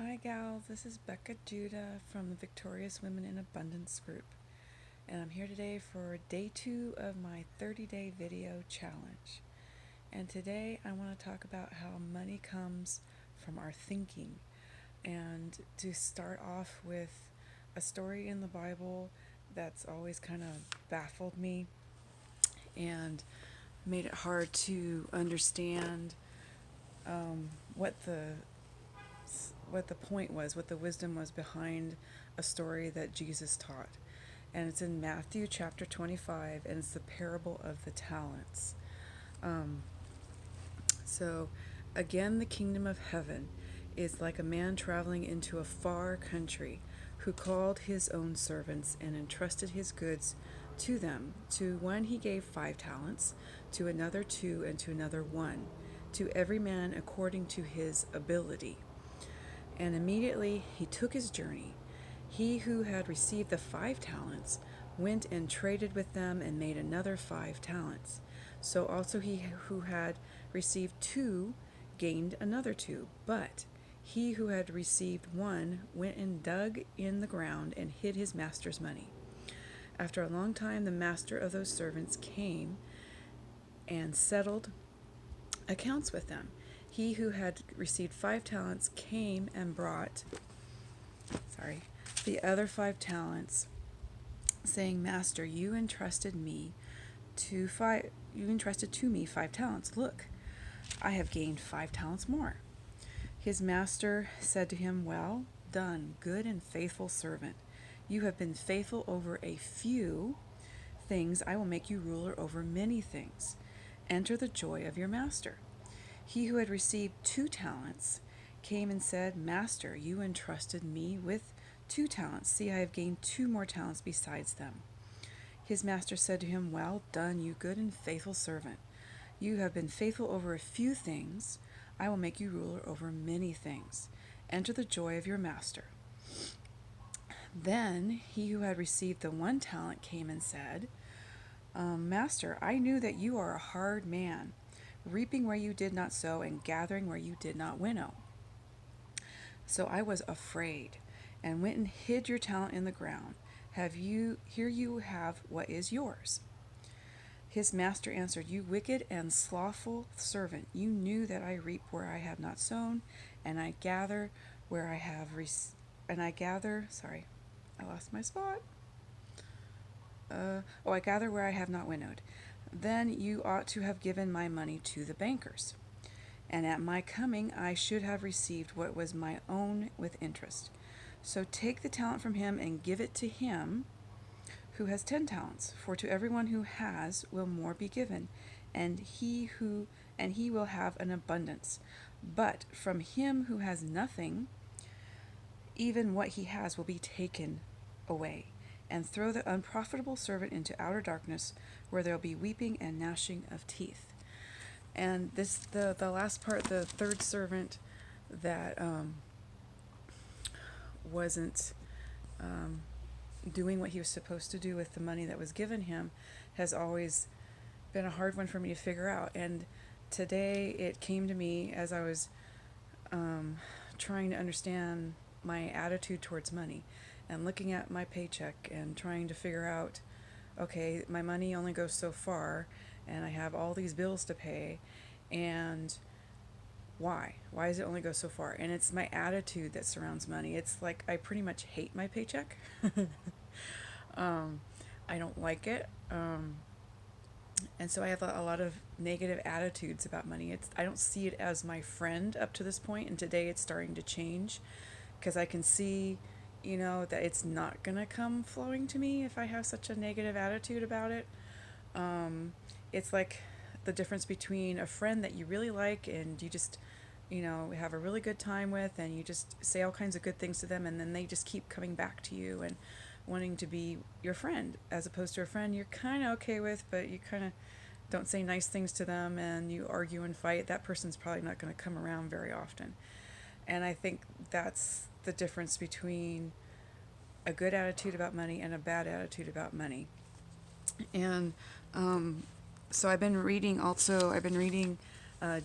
Hi, gals. This is Becca Judah from the Victorious Women in Abundance group, and I'm here today for day 2 of my 30-day video challenge. And today I want to talk about how money comes from our thinking, and to start off with a story in the Bible that's always kind of baffled me and made it hard to understand um, what the what the point was, what the wisdom was behind a story that Jesus taught. And it's in Matthew chapter 25, and it's the parable of the talents. Um, so, again, the kingdom of heaven is like a man traveling into a far country who called his own servants and entrusted his goods to them. To one he gave 5 talents, to another 2, and to another 1, to every man according to his ability. And immediately he took his journey. He who had received the 5 talents went and traded with them and made another 5 talents. So also he who had received 2 gained another 2. But he who had received 1 went and dug in the ground and hid his master's money. After a long time, the master of those servants came and settled accounts with them. He who had received 5 talents came and brought the other 5 talents, saying, Master, you entrusted to me 5 talents. Look, I have gained 5 talents more. His master said to him, Well done, good and faithful servant. You have been faithful over a few things. I will make you ruler over many things. Enter the joy of your master. He who had received 2 talents came and said, Master, you entrusted me with 2 talents. See, I have gained 2 more talents besides them. His master said to him, Well done, you good and faithful servant. You have been faithful over a few things. I will make you ruler over many things. Enter the joy of your master. Then he who had received the 1 talent came and said, Master, I knew that you are a hard man, reaping where you did not sow and gathering where you did not winnow. So I was afraid and went and hid your talent in the ground. Here you have what is yours. His master answered, You wicked and slothful servant, you knew that I reap where I have not sown, and I gather where I have I lost my spot. I gather where I have not winnowed. Then you ought to have given my money to the bankers, and at my coming I should have received what was my own with interest. So take the talent from him and give it to him who has 10 talents, for to everyone who has will more be given, and he will have an abundance. But from him who has nothing, even what he has will be taken away. And throw the unprofitable servant into outer darkness, where there will be weeping and gnashing of teeth. And the last part, the third servant that wasn't doing what he was supposed to do with the money that was given him, has always been a hard one for me to figure out. And today it came to me as I was trying to understand my attitude towards money and looking at my paycheck and trying to figure out, okay, my money only goes so far and I have all these bills to pay, and why does it only go so far? And it's my attitude that surrounds money. It's like I pretty much hate my paycheck. I don't like it. And so I have a lot of negative attitudes about money. I don't see it as my friend up to this point, and today it's starting to change because I can see, that it's not gonna come flowing to me if I have such a negative attitude about it. It's like the difference between a friend that you really like and you just, have a really good time with, and you just say all kinds of good things to them, and then they just keep coming back to you and wanting to be your friend, as opposed to a friend you're kind of okay with, but you kind of don't say nice things to them and you argue and fight. That person's probably not going to come around very often. And I think that's the difference between a good attitude about money and a bad attitude about money. And so I've been reading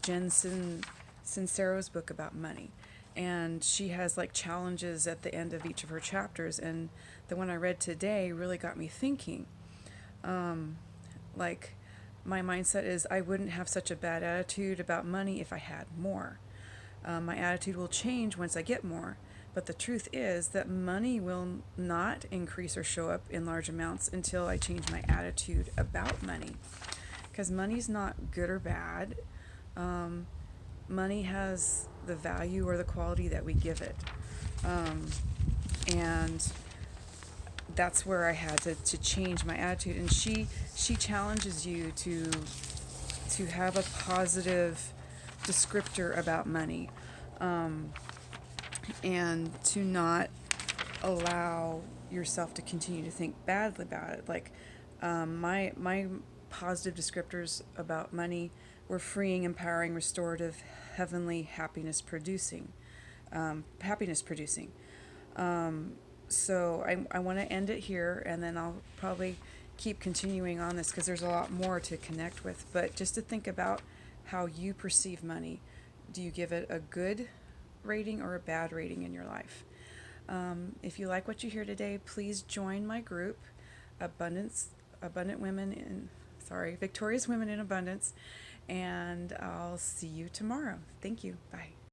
Jen Sincero's book about money. and she has like challenges at the end of each of her chapters. And the one I read today really got me thinking. Like, my mindset is I wouldn't have such a bad attitude about money if I had more. My attitude will change once I get more. But the truth is that money will not increase or show up in large amounts until I change my attitude about money. Because money's not good or bad. Money has the value or the quality that we give it. And that's where I had to change my attitude. And she challenges you to have a positive descriptor about money, and to not allow yourself to continue to think badly about it. Like, my positive descriptors about money were freeing, empowering, restorative, heavenly, happiness producing. So I want to end it here, and then I'll probably keep continuing on this because there's a lot more to connect with. But just to think about how you perceive money. Do you give it a good rating or a bad rating in your life? If you like what you hear today, please join my group, Abundance, Abundant Women in, sorry, Victorious Women in Abundance, and I'll see you tomorrow. Thank you. Bye.